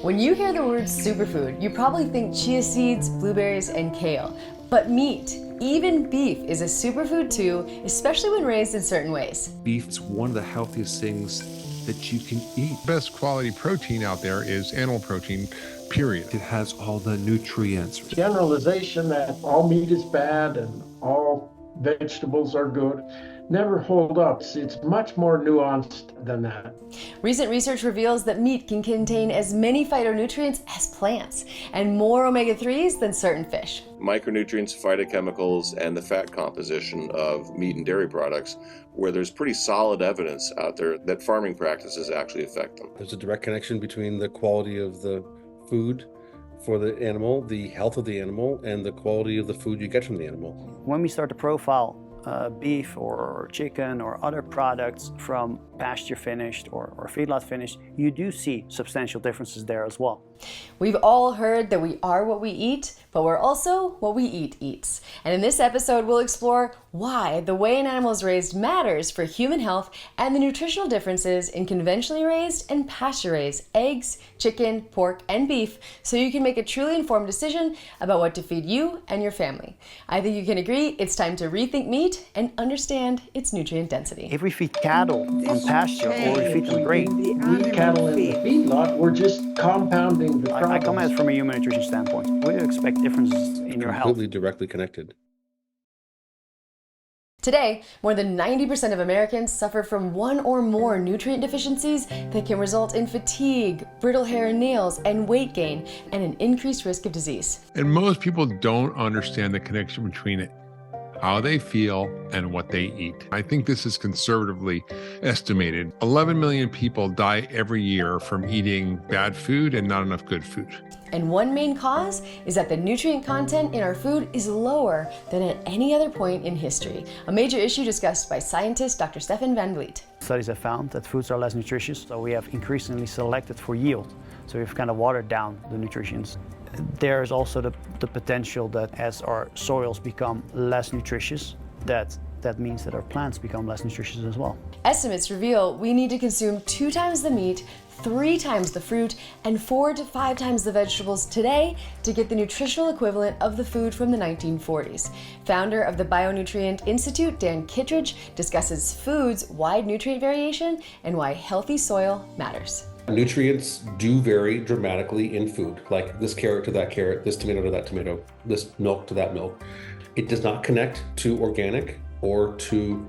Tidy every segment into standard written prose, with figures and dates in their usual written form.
When you hear the word superfood, you probably think chia seeds, blueberries, and kale. But meat, even beef, is a superfood too, especially when raised in certain ways. Beef's one of the healthiest things that you can eat. Best quality protein out there is animal protein, period. It has all the nutrients. Generalization that all meat is bad and all vegetables are good never hold up. It's much more nuanced than that. Recent research reveals that meat can contain as many phytonutrients as plants and more omega-3s than certain fish. Micronutrients, phytochemicals, and the fat composition of meat and dairy products, where there's pretty solid evidence out there that farming practices actually affect them. There's a direct connection between the quality of the food for the animal, the health of the animal, and the quality of the food you get from the animal. When we start to profile beef or chicken or other products from pasture finished or feedlot finished, you do see substantial differences there as well. We've all heard that we are what we eat, but we're also what we eat eats. And in this episode, we'll explore why the way an animal is raised matters for human health and the nutritional differences in conventionally raised and pasture-raised eggs, chicken, pork, and beef, so you can make a truly informed decision about what to feed you and your family. I think you can agree it's time to rethink meat and understand its nutrient density. If we feed cattle on pasture or we feed them grain, We cattle in the feedlot, we're just compounding the I come at problems. it from a human nutrition standpoint. We expect differences in your health. Completely directly connected. Today, more than 90% of Americans suffer from one or more nutrient deficiencies that can result in fatigue, brittle hair and nails, and weight gain, and an increased risk of disease. And most people don't understand the connection between how they feel and what they eat. I think this is conservatively estimated. 11 million people die every year from eating bad food and not enough good food. And one main cause is that the nutrient content in our food is lower than at any other point in history, a major issue discussed by scientist Dr. Stefan van Vliet. Studies have found that foods are less nutritious, so we have increasingly selected for yield. So we've kind of watered down the nutrients. There is also the potential that as our soils become less nutritious, that means that our plants become less nutritious as well. Estimates reveal we need to consume 2 times the meat, 3 times the fruit, and 4 to 5 times the vegetables today to get the nutritional equivalent of the food from the 1940s. Founder of the Bionutrient Institute, Dan Kittredge, discusses food's wide nutrient variation and why healthy soil matters. Nutrients do vary dramatically in food, like this carrot to that carrot, this tomato to that tomato, this milk to that milk. It does not connect to organic or to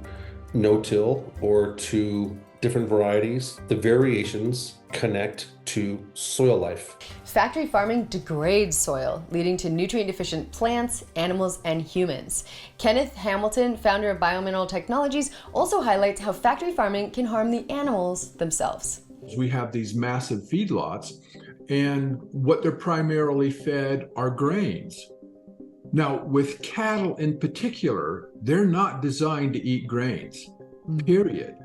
no-till or to different varieties. The variations connect to soil life. Factory farming degrades soil, leading to nutrient-deficient plants, animals, and humans. Kenneth Hamilton, founder of Biomineral Technologies, also highlights how factory farming can harm the animals themselves. We have these massive feedlots, and what they're primarily fed are grains. Now, with cattle in particular, they're not designed to eat grains, period.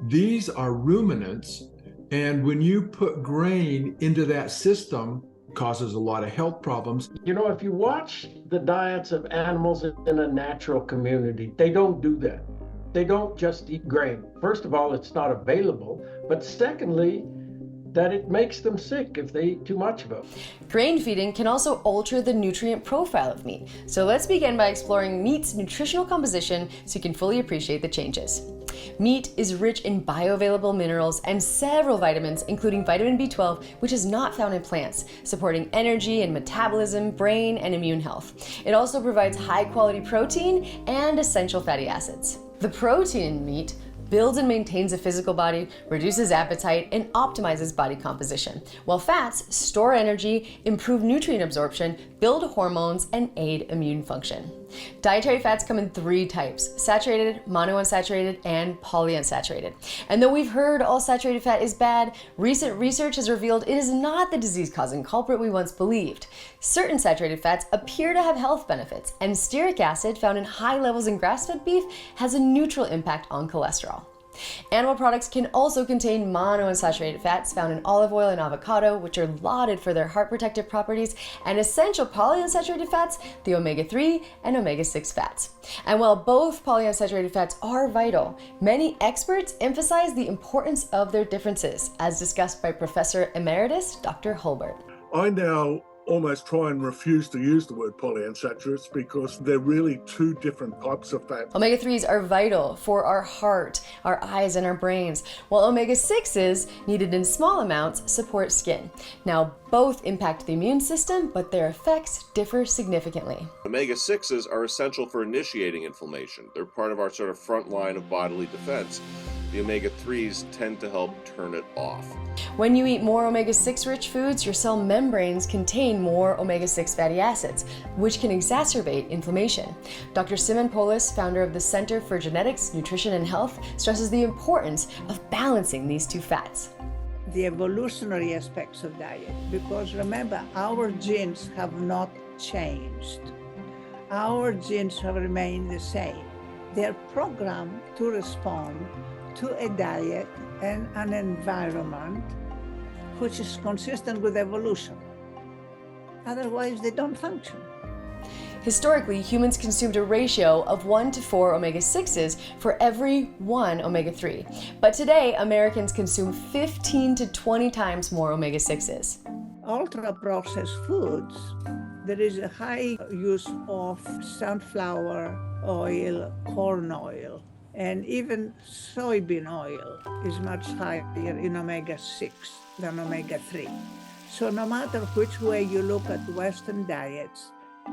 These are ruminants, and when you put grain into that system, it causes a lot of health problems. You know, if you watch the diets of animals in a natural community, they don't do that. They don't just eat grain. First of all, it's not available, but secondly, that it makes them sick if they eat too much of it. Grain feeding can also alter the nutrient profile of meat. So let's begin by exploring meat's nutritional composition so you can fully appreciate the changes. Meat is rich in bioavailable minerals and several vitamins, including vitamin B12, which is not found in plants, supporting energy and metabolism, brain, and immune health. It also provides high-quality protein and essential fatty acids. The protein in meat builds and maintains a physical body, reduces appetite, and optimizes body composition, while fats store energy, improve nutrient absorption, build hormones, and aid immune function. Dietary fats come in 3 types: saturated, monounsaturated, and polyunsaturated. And though we've heard all saturated fat is bad, recent research has revealed it is not the disease-causing culprit we once believed. Certain saturated fats appear to have health benefits, and stearic acid found in high levels in grass-fed beef has a neutral impact on cholesterol. Animal products can also contain monounsaturated fats found in olive oil and avocado, which are lauded for their heart protective properties, and essential polyunsaturated fats, the omega-3 and omega-6 fats. And while both polyunsaturated fats are vital, many experts emphasize the importance of their differences, as discussed by Professor Emeritus Dr. Hulbert. I now almost try and refuse to use the word polyunsaturates because they're really two different types of fat. Omega-3s are vital for our heart, our eyes, and our brains, while omega-6s, needed in small amounts, support skin. Now, both impact the immune system, but their effects differ significantly. Omega-6s are essential for initiating inflammation. They're part of our sort of front line of bodily defense. The omega-3s tend to help turn it off. When you eat more omega-6 rich foods, your cell membranes contain more omega-6 fatty acids, which can exacerbate inflammation. Dr. Simon Polis, founder of the Center for Genetics, Nutrition and Health, stresses the importance of balancing these two fats. The evolutionary aspects of diet, because remember, our genes have not changed. Our genes have remained the same. They're programmed to respond to a diet and an environment which is consistent with evolution. Otherwise, they don't function. Historically, humans consumed a ratio of 1 to 4 omega-6s for every 1 omega-3. But today, Americans consume 15 to 20 times more omega-6s. Ultra-processed foods, there is a high use of sunflower oil, corn oil, and even soybean oil is much higher in omega-6 than omega-3. So no matter which way you look at Western diets,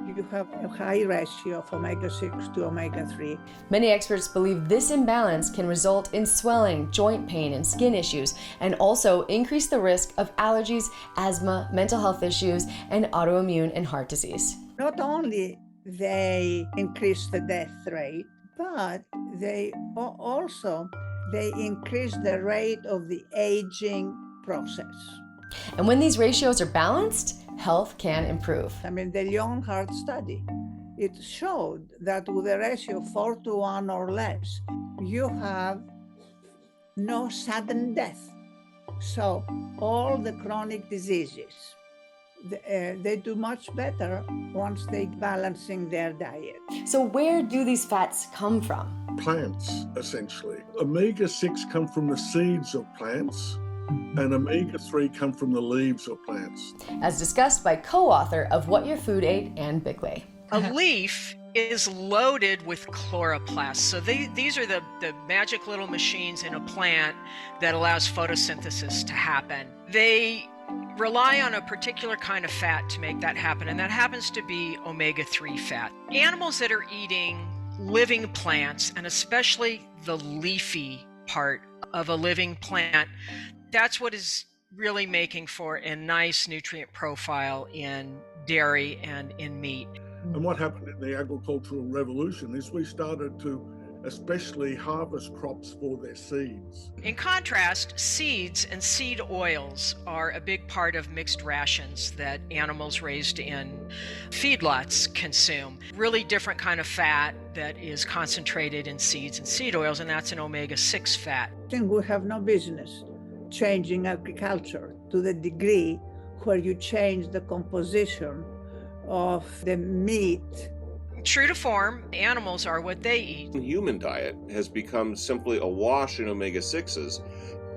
you have a high ratio of omega-6 to omega-3. Many experts believe this imbalance can result in swelling, joint pain, and skin issues, and also increase the risk of allergies, asthma, mental health issues, and autoimmune and heart disease. Not only they increase the death rate, but they also increase the rate of the aging process. And when these ratios are balanced, health can improve. I mean, the Young Heart Study, it showed that with a ratio of 4:1 or less, you have no sudden death. So all the chronic diseases, they do much better once they balancing their diet. So where do these fats come from? Plants, essentially. Omega-6 come from the seeds of plants, and omega-3 come from the leaves of plants. As discussed by co-author of What Your Food Ate, Anne Bickley. A leaf is loaded with chloroplasts. So these are the magic little machines in a plant that allows photosynthesis to happen. They rely on a particular kind of fat to make that happen, and that happens to be omega-3 fat. Animals that are eating living plants, and especially the leafy part of a living plant, that's what is really making for a nice nutrient profile in dairy and in meat. And what happened in the agricultural revolution is we started to especially harvest crops for their seeds. In contrast, seeds and seed oils are a big part of mixed rations that animals raised in feedlots consume. Really different kind of fat that is concentrated in seeds and seed oils, and that's an omega-6 fat. I think we have no business changing agriculture to the degree where you change the composition of the meat. True to form, animals are what they eat. The human diet has become simply awash in omega-6s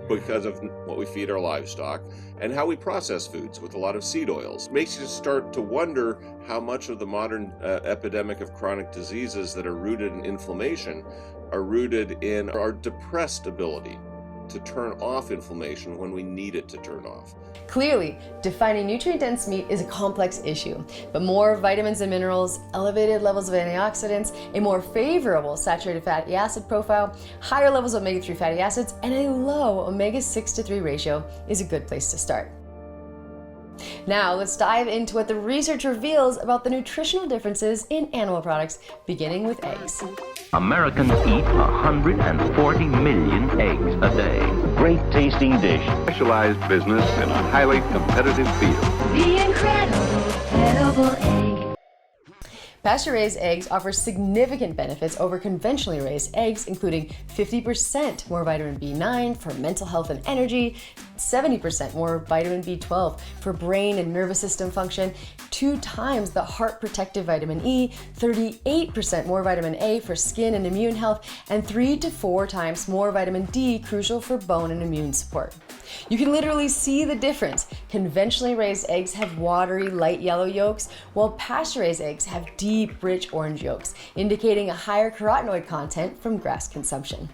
because of what we feed our livestock and how we process foods with a lot of seed oils. Makes you start to wonder how much of the modern epidemic of chronic diseases that are rooted in inflammation are rooted in our depressed ability to turn off inflammation when we need it to turn off. Clearly, defining nutrient-dense meat is a complex issue, but more vitamins and minerals, elevated levels of antioxidants, a more favorable saturated fatty acid profile, higher levels of omega-3 fatty acids, and a low omega-6 to 3 ratio is a good place to start. Now let's dive into what the research reveals about the nutritional differences in animal products, beginning with eggs. Americans eat 140 million eggs a day. Great tasting dish. Specialized business in a highly competitive field. The incredible edible egg. Pasture-raised eggs offer significant benefits over conventionally raised eggs, including 50% more vitamin B9 for mental health and energy, 70% more vitamin B12 for brain and nervous system function, 2 times the heart protective vitamin E, 38% more vitamin A for skin and immune health, and 3 to 4 times more vitamin D, crucial for bone and immune support. You can literally see the difference. Conventionally raised eggs have watery, light yellow yolks, while pasture-raised eggs have deep, rich orange yolks, indicating a higher carotenoid content from grass consumption.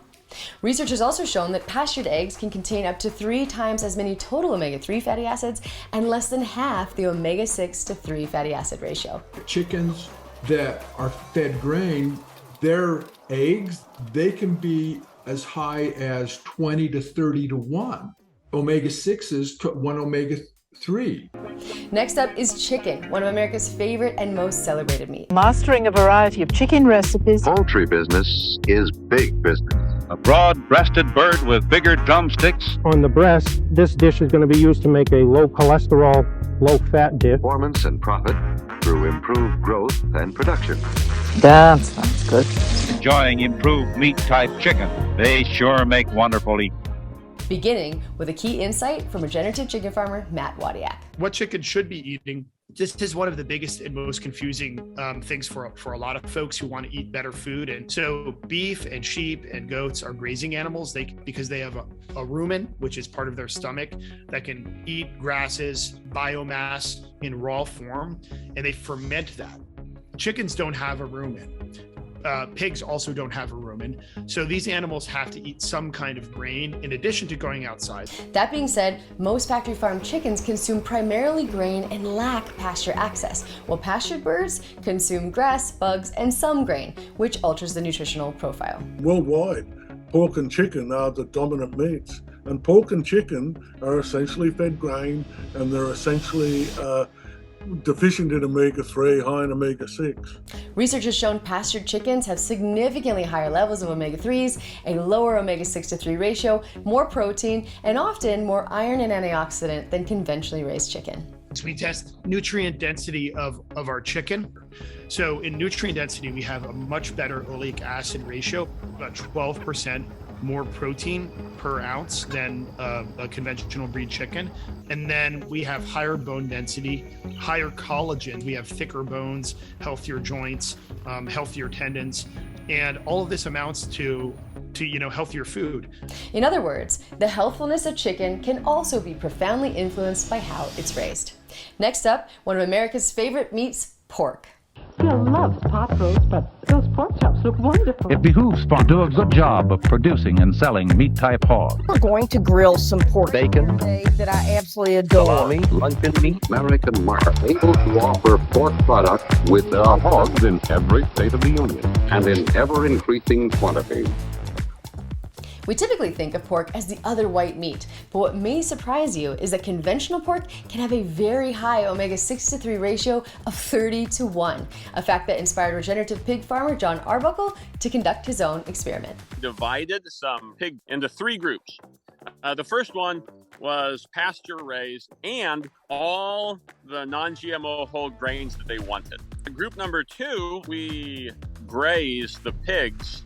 Research has also shown that pastured eggs can contain up to 3 times as many total omega-3 fatty acids and less than half the omega-6 to 3 fatty acid ratio. Chickens that are fed grain, their eggs, they can be as high as 20 to 30 to 1. Omega-6s to 1 omega-3. Next up is chicken, one of America's favorite and most celebrated meat. Mastering a variety of chicken recipes. Poultry business is big business. A broad-breasted bird with bigger drumsticks. On the breast, this dish is going to be used to make a low cholesterol, low fat dish. Performance and profit through improved growth and production. That sounds good. Enjoying improved meat-type chicken. They sure make wonderful eat. Beginning with a key insight from regenerative chicken farmer Matt Wadiak. What chicken should be eating. This is one of the biggest and most confusing things for a lot of folks who want to eat better food. And so beef and sheep and goats are grazing animals because they have a rumen, which is part of their stomach, that can eat grasses, biomass in raw form, and they ferment that. Chickens don't have a rumen. Pigs also don't have a rumen. So these animals have to eat some kind of grain in addition to going outside. That being said, most factory farm chickens consume primarily grain and lack pasture access, while pastured birds consume grass, bugs, and some grain, which alters the nutritional profile. Worldwide, pork and chicken are the dominant meats. And pork and chicken are essentially fed grain, and they're essentially deficient in omega-3, high in omega-6. Research has shown pastured chickens have significantly higher levels of omega-3s, a lower omega-6 to 3 ratio, more protein, and often more iron and antioxidant than conventionally raised chicken. So we test nutrient density of our chicken. So in nutrient density, we have a much better oleic acid ratio, about 12% more protein per ounce than a conventional breed chicken. And then we have higher bone density, higher collagen. We have thicker bones, healthier joints, healthier tendons, and all of this amounts to healthier food. In other words, the healthfulness of chicken can also be profoundly influenced by how it's raised. Next up, one of America's favorite meats, pork. Bill loves pot roast, but those pork chops look wonderful. It behooves Farm to do a good job of producing and selling meat-type hog. We're going to grill some pork Bacon. today that I absolutely adore. Salami, luncheon meat. American market able to offer pork products with hogs in every state of the union and in ever-increasing quantity. We typically think of pork as the other white meat, but what may surprise you is that conventional pork can have a very high omega-6 to 3 ratio of 30 to 1, a fact that inspired regenerative pig farmer John Arbuckle to conduct his own experiment. Divided some pig into 3 groups. The first one was pasture raised and all the non-GMO whole grains that they wanted. Group number 2, we grazed the pigs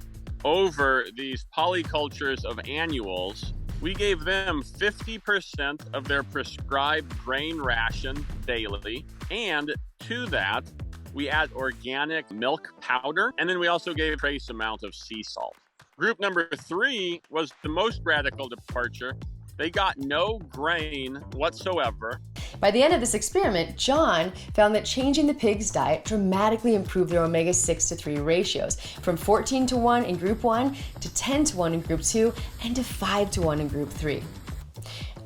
over these polycultures of annuals. We gave them 50% of their prescribed grain ration daily, and to that, we add organic milk powder, and then we also gave a trace amount of sea salt. Group number 3 was the most radical departure. They got no grain whatsoever. By the end of this experiment, John found that changing the pig's diet dramatically improved their omega-6 to 3 ratios, from 14 to 1 in group 1 to 10 to 1 in group 2 and to 5 to 1 in group 3.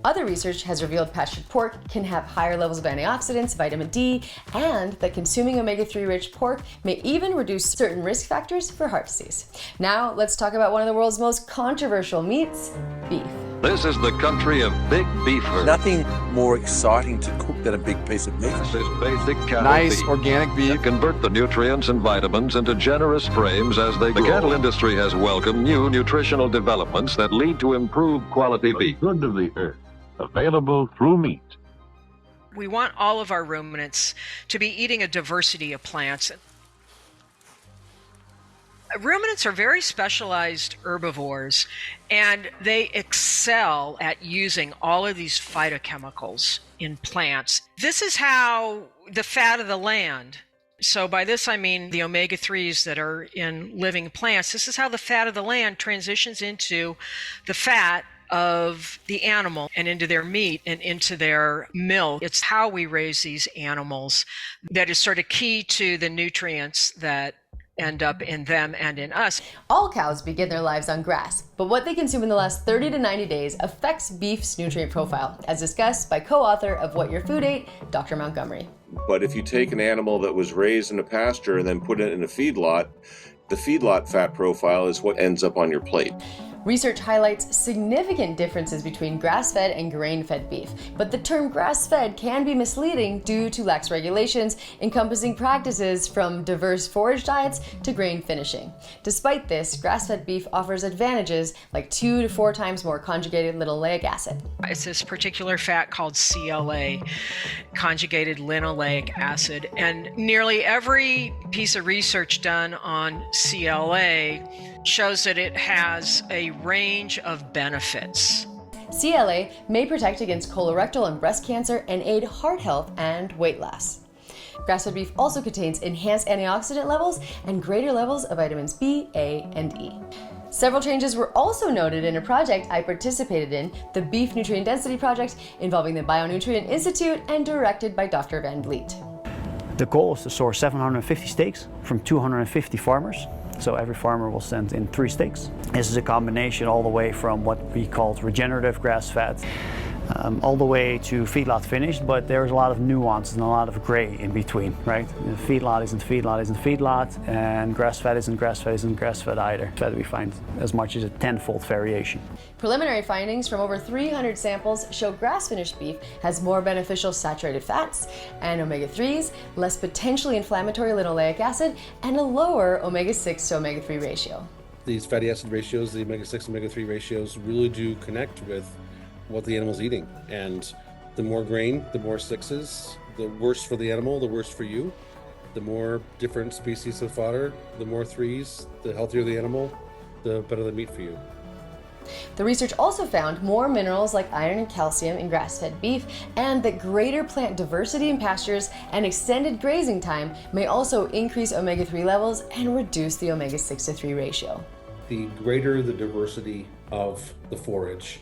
Other research has revealed pastured pork can have higher levels of antioxidants, vitamin D, and that consuming omega-3 rich pork may even reduce certain risk factors for heart disease. Now let's talk about one of the world's most controversial meats, beef. This is the country of big beefers. Nothing more exciting to cook than a big piece of meat. This is basic cattle nice beef. Organic beef. You convert the nutrients and vitamins into generous frames as they grow. The cattle industry has welcomed new nutritional developments that lead to improved quality beef. Good of the earth, available through meat. We want all of our ruminants to be eating a diversity of plants. Ruminants are very specialized herbivores, and they excel at using all of these phytochemicals in plants. This is how the fat of the land, so by this I mean the omega-3s that are in living plants, this is how the fat of the land transitions into the fat of the animal and into their meat and into their milk. It's how we raise these animals that is sort of key to the nutrients that end up in them and in us. All cows begin their lives on grass, but what they consume in the last 30 to 90 days affects beef's nutrient profile, as discussed by co-author of What Your Food Ate, Dr. Montgomery. But if you take an animal that was raised in a pasture and then put it in a feedlot, the feedlot fat profile is what ends up on your plate. Research highlights significant differences between grass-fed and grain-fed beef, but the term grass-fed can be misleading due to lax regulations encompassing practices from diverse forage diets to grain finishing. Despite this, grass-fed beef offers advantages like 2 to 4 times more conjugated linoleic acid. It's this particular fat called CLA, conjugated linoleic acid, and nearly every piece of research done on CLA shows that it has a range of benefits. CLA may protect against colorectal and breast cancer and aid heart health and weight loss. Grass-fed beef also contains enhanced antioxidant levels and greater levels of vitamins B, A, and E. Several changes were also noted in a project I participated in, the Beef Nutrient Density Project, involving the Bionutrient Institute and directed by Dr. Van Vliet. The goal is to source 750 steaks from 250 farmers. So every farmer will send in 3 steaks. This is a combination all the way from what we call regenerative grass fat, all the way to feedlot finished, but there's a lot of nuance and a lot of gray in between, right? Feedlot isn't feedlot, and grass fat isn't grass fat either. So we find as much as a 10-fold variation. Preliminary findings from over 300 samples show grass-finished beef has more beneficial saturated fats and omega-3s, less potentially inflammatory linoleic acid, and a lower omega-6 to omega-3 ratio. These fatty acid ratios, the omega-6 omega-3 ratios, really do connect with what the animal's eating. And the more grain, the more 6s, the worse for the animal, the worse for you. The more different species of fodder, the more 3s, the healthier the animal, the better the meat for you. The research also found more minerals like iron and calcium in grass-fed beef, and that greater plant diversity in pastures and extended grazing time may also increase omega-3 levels and reduce the omega-6 to 3 ratio. The greater the diversity of the forage,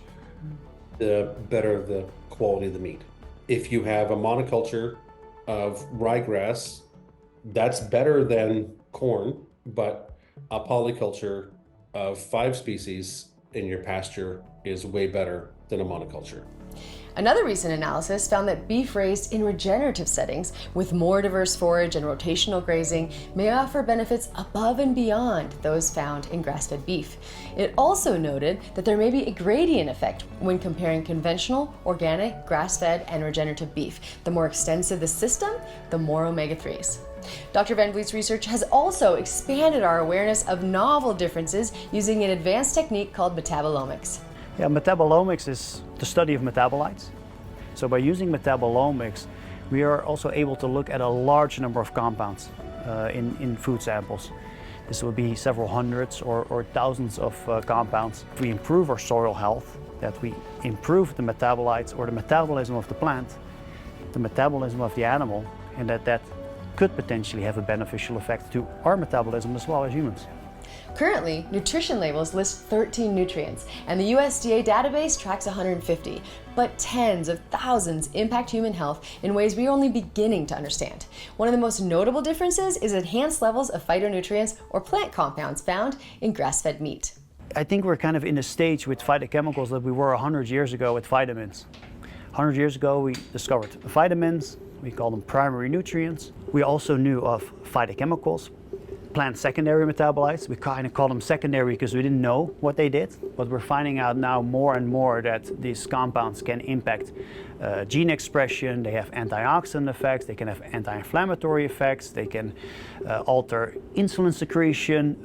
the better the quality of the meat. If you have a monoculture of ryegrass, that's better than corn, but a polyculture of 5 species in your pasture is way better than a monoculture. Another recent analysis found that beef raised in regenerative settings with more diverse forage and rotational grazing may offer benefits above and beyond those found in grass-fed beef. It also noted that there may be a gradient effect when comparing conventional, organic, grass-fed, and regenerative beef. The more extensive the system, the more omega-3s. Dr. Van Vliet's research has also expanded our awareness of novel differences using an advanced technique called metabolomics. Yeah, metabolomics is the study of metabolites. So by using metabolomics, we are also able to look at a large number of compounds in food samples. This will be several hundreds or thousands of compounds. If we improve our soil health, that we improve the metabolites or the metabolism of the plant, the metabolism of the animal, and that could potentially have a beneficial effect to our metabolism as well as humans. Currently, nutrition labels list 13 nutrients, and the USDA database tracks 150, but tens of thousands impact human health in ways we are only beginning to understand. One of the most notable differences is enhanced levels of phytonutrients or plant compounds found in grass-fed meat. I think we're kind of in a stage with phytochemicals that we were 100 years ago with vitamins. 100 years ago, we discovered vitamins, we call them primary nutrients. We also knew of phytochemicals, plant secondary metabolites. We kind of call them secondary because we didn't know what they did, but we're finding out now more and more that these compounds can impact gene expression, they have antioxidant effects, they can have anti-inflammatory effects, they can alter insulin secretion,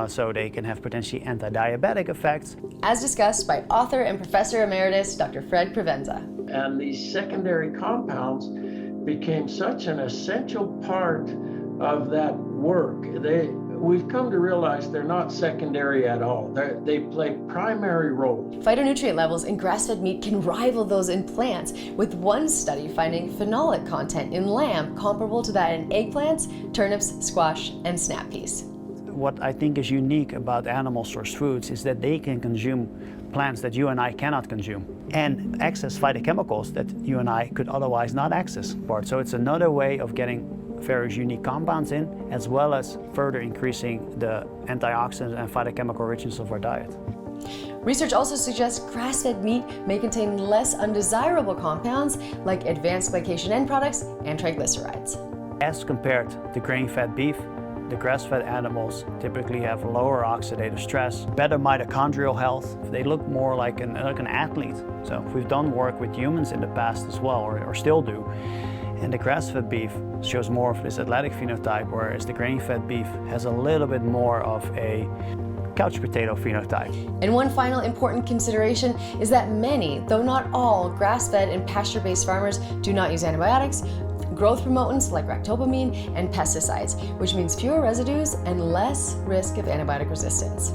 so they can have potentially anti-diabetic effects. As discussed by author and professor emeritus Dr. Fred Provenza. And these secondary compounds became such an essential part of that work. we've come to realize they're not secondary at all. They play primary roles. Phytonutrient levels in grass-fed meat can rival those in plants, with one study finding phenolic content in lamb comparable to that in eggplants, turnips, squash, and snap peas. What I think is unique about animal-sourced foods is that they can consume plants that you and I cannot consume and access phytochemicals that you and I could otherwise not access. So it's another way of getting various unique compounds in, as well as further increasing the antioxidant and phytochemical richness of our diet. Research also suggests grass-fed meat may contain less undesirable compounds like advanced glycation end products and triglycerides. As compared to grain-fed beef, the grass-fed animals typically have lower oxidative stress, better mitochondrial health. They look more like an athlete. So we've done work with humans in the past as well, or still do. And the grass-fed beef shows more of this athletic phenotype, whereas the grain-fed beef has a little bit more of a couch potato phenotype. And one final important consideration is that many, though not all, grass-fed and pasture-based farmers do not use antibiotics, growth promotants like ractopamine, and pesticides, which means fewer residues and less risk of antibiotic resistance.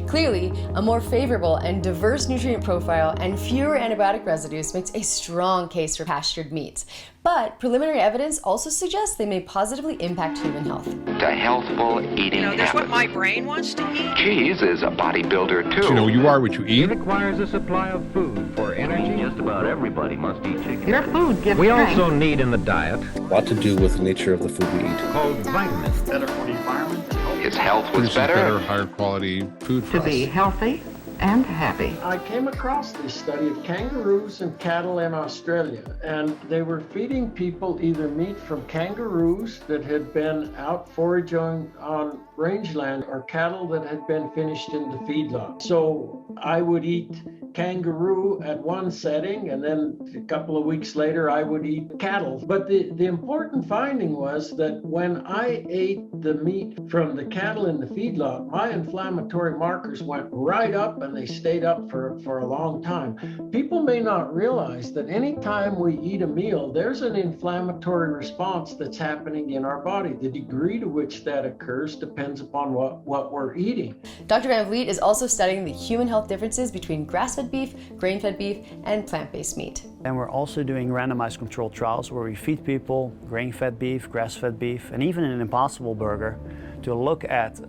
Clearly, a more favorable and diverse nutrient profile and fewer antibiotic residues makes a strong case for pastured meats. But preliminary evidence also suggests they may positively impact human health. To healthful eating That's what my brain wants to eat. Cheese is a bodybuilder too. You know, you are what you eat. It requires a supply of food for energy. Just about everybody must eat chicken. Your food gives We strength. also need in the diet A lot to do with the nature of the food we eat. called vitamins. Better for the environment. His health was Produces better. better, higher quality food for To us. be healthy and happy. I came across this study of kangaroos and cattle in Australia, and they were feeding people either meat from kangaroos that had been out foraging on rangeland or cattle that had been finished in the feedlot. So I would eat kangaroo at one setting, and then a couple of weeks later I would eat cattle. But the important finding was that when I ate the meat from the cattle in the feedlot, my inflammatory markers went right up, and they stayed up for a long time. People may not realize that anytime we eat a meal, there's an inflammatory response that's happening in our body. The degree to which that occurs depends upon what we're eating. Dr. Van Vliet is also studying the human health differences between grass-fed beef, grain-fed beef, and plant-based meat. And we're also doing randomized controlled trials where we feed people grain-fed beef, grass-fed beef, and even an Impossible Burger to look at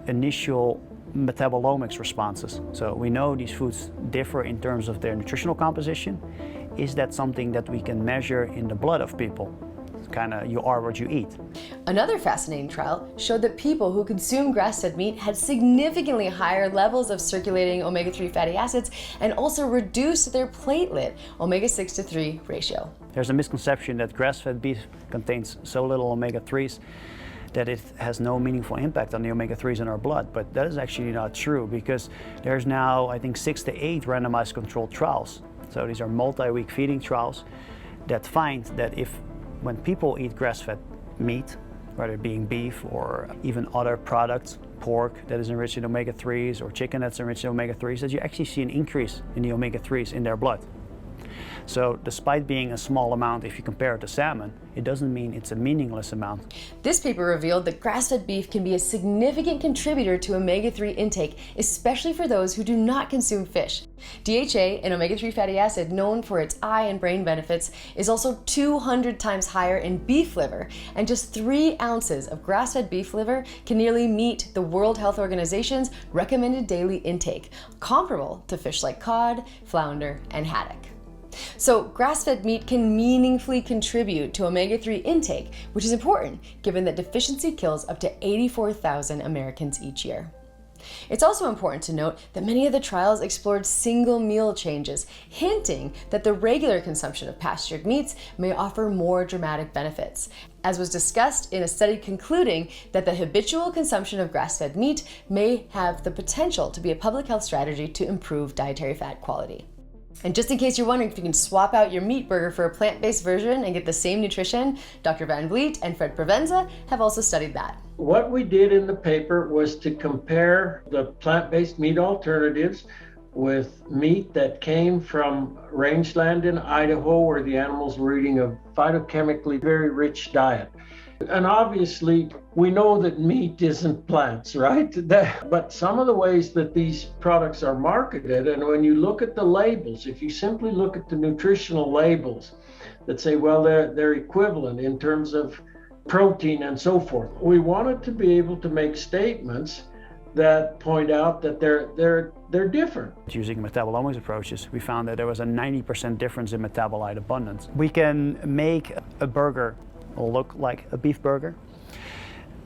initial metabolomics responses. So we know these foods differ in terms of their nutritional composition. Is that something that we can measure in the blood of people? Kind of, you are what you eat. Another fascinating trial showed that people who consume grass-fed meat had significantly higher levels of circulating omega-3 fatty acids and also reduced their platelet omega-6 to 3 ratio. There's a misconception that grass-fed beef contains so little omega-3s that it has no meaningful impact on the omega-3s in our blood, but that is actually not true, because there's now, I think, 6 to 8 randomized controlled trials. So these are multi-week feeding trials that find that when people eat grass-fed meat, whether it being beef or even other products, pork that is enriched in omega-3s or chicken that's enriched in omega-3s, that you actually see an increase in the omega-3s in their blood. So despite being a small amount, if you compare it to salmon, it doesn't mean it's a meaningless amount. This paper revealed that grass-fed beef can be a significant contributor to omega-3 intake, especially for those who do not consume fish. DHA, an omega-3 fatty acid known for its eye and brain benefits, is also 200 times higher in beef liver, and just 3 ounces of grass-fed beef liver can nearly meet the World Health Organization's recommended daily intake, comparable to fish like cod, flounder, and haddock. So grass-fed meat can meaningfully contribute to omega-3 intake, which is important given that deficiency kills up to 84,000 Americans each year. It's also important to note that many of the trials explored single meal changes, hinting that the regular consumption of pastured meats may offer more dramatic benefits, as was discussed in a study concluding that the habitual consumption of grass-fed meat may have the potential to be a public health strategy to improve dietary fat quality. And just in case you're wondering if you can swap out your meat burger for a plant-based version and get the same nutrition, Dr. Van Vliet and Fred Provenza have also studied that. What we did in the paper was to compare the plant-based meat alternatives with meat that came from rangeland in Idaho, where the animals were eating a phytochemically very rich diet. And obviously, we know that meat isn't plants, right? But some of the ways that these products are marketed, and when you look at the labels, if you simply look at the nutritional labels that say, well, they're equivalent in terms of protein and so forth, we wanted to be able to make statements that point out that they're different. Using metabolomics approaches, we found that there was a 90% difference in metabolite abundance. We can make a burger look like a beef burger.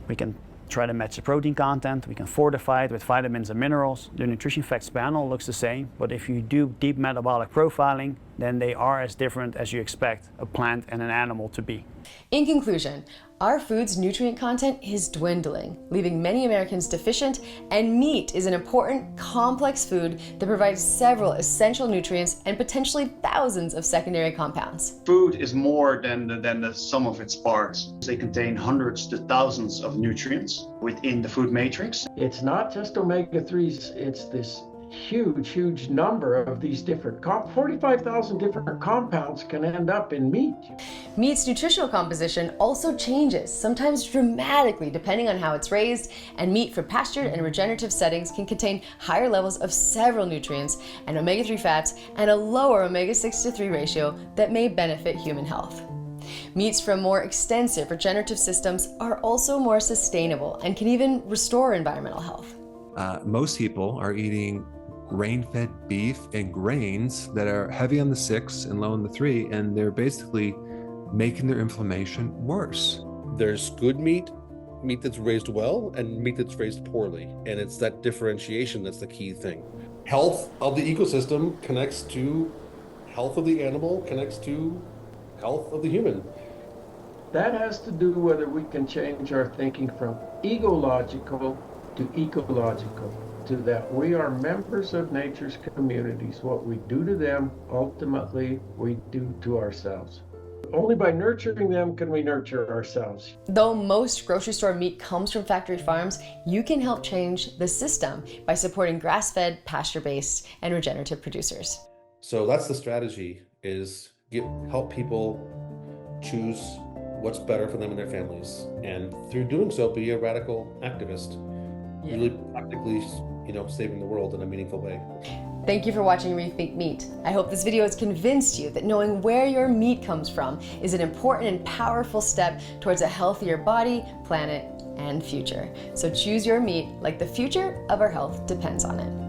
We can try to match the protein content. We can fortify it with vitamins and minerals. The nutrition facts panel looks the same, but if you do deep metabolic profiling, then they are as different as you expect a plant and an animal to be. In conclusion, our food's nutrient content is dwindling, leaving many Americans deficient, and meat is an important, complex food that provides several essential nutrients and potentially thousands of secondary compounds. Food is more than the sum of its parts. They contain hundreds to thousands of nutrients within the food matrix. It's not just omega-3s, it's this huge number of these different 45,000 different compounds can end up in meat. Meat's nutritional composition also changes, sometimes dramatically depending on how it's raised, and meat from pastured and regenerative settings can contain higher levels of several nutrients and omega-3 fats and a lower omega-6 to 3 ratio that may benefit human health. Meats from more extensive regenerative systems are also more sustainable and can even restore environmental health. Most people are eating grain-fed beef and grains that are heavy on the 6 and low on the 3, and they're basically making their inflammation worse. There's good meat that's raised well, and meat that's raised poorly. And it's that differentiation that's the key thing. Health of the ecosystem connects to health of the animal, connects to health of the human. That has to do whether we can change our thinking from egological to ecological, to that we are members of nature's communities. What we do to them, ultimately, we do to ourselves. Only by nurturing them can we nurture ourselves. Though most grocery store meat comes from factory farms, you can help change the system by supporting grass-fed, pasture-based, and regenerative producers. So that's the strategy, is help people choose what's better for them and their families. And through doing so, be a radical activist. Really practically, saving the world in a meaningful way. Thank you for watching ReThink Meat. I hope this video has convinced you that knowing where your meat comes from is an important and powerful step towards a healthier body, planet, and future. So choose your meat like the future of our health depends on it.